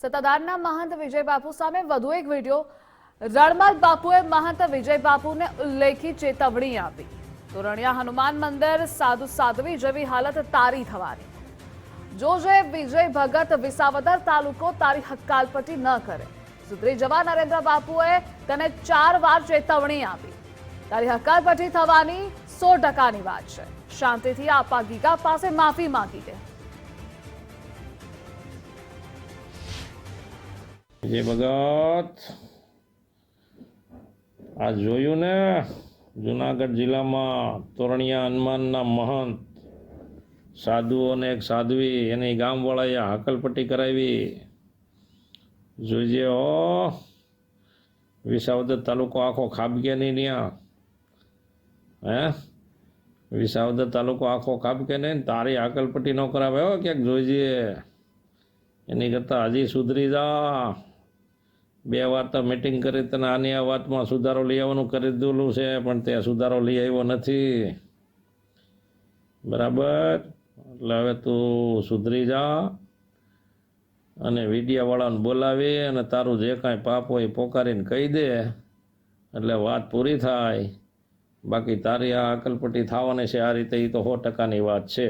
સત્તાધારના મહંત વિજય બાપુ સામે વધુ એક વિડીયો। રણમલ બાપુએ મહંત વિજય બાપુને ઉલ્લેખી ચેતવણી આપી। તોરણિયા હનુમાન મંદિર સાધુ સાધ્વી જેવી હાલત તારી થવાની। જોજે વિજય ભગત વિસાવદર તાલુકો તારી હક્કાલપટ્ટી ન કરે। સુધરી જવા નરેન્દ્ર બાપુએ તેને 4 વાર ચેતવણી આપી। તારી હક્કાલપટ્ટી થવાની 100%ની વાત છે। શાંતિથી આપા ગીગા પાસે માફી માંગી દે। વિજય ભગત આ જોયું ને, જુનાગઢ જિલ્લામાં તોરણિયા હનુમાનના મહંત સાધુઓને એક સાધ્વી એની ગામવાળાએ હાકલપટ્ટી કરાવી। જોઈજે હો, વિસાવદર તાલુકો આખો ખાબકે નહીં ત્યાં, હે વિસાવદર તાલુકો આખો ખાબકે નહીં, તારી હાકલપટ્ટી ન કરાવે હો ક્યાંક, જોઈજે। એની કરતાં હજી સુધરી જા। 2 વાર તો મીટિંગ કરી તને આની આ વાતમાં સુધારો લઈ આવવાનું કરી દીધેલું છે, પણ તે સુધારો લઈ આવ્યો નથી, બરાબર? એટલે હવે તું સુધરી જા અને મીડિયાવાળાને બોલાવી અને તારું જે કાંઈ પાપ હોય પોકારીને કહી દે, એટલે વાત પૂરી થાય। બાકી તારી આ અકલપટ્ટી થવાની છે આ રીતે, એ તો 100%ની વાત છે।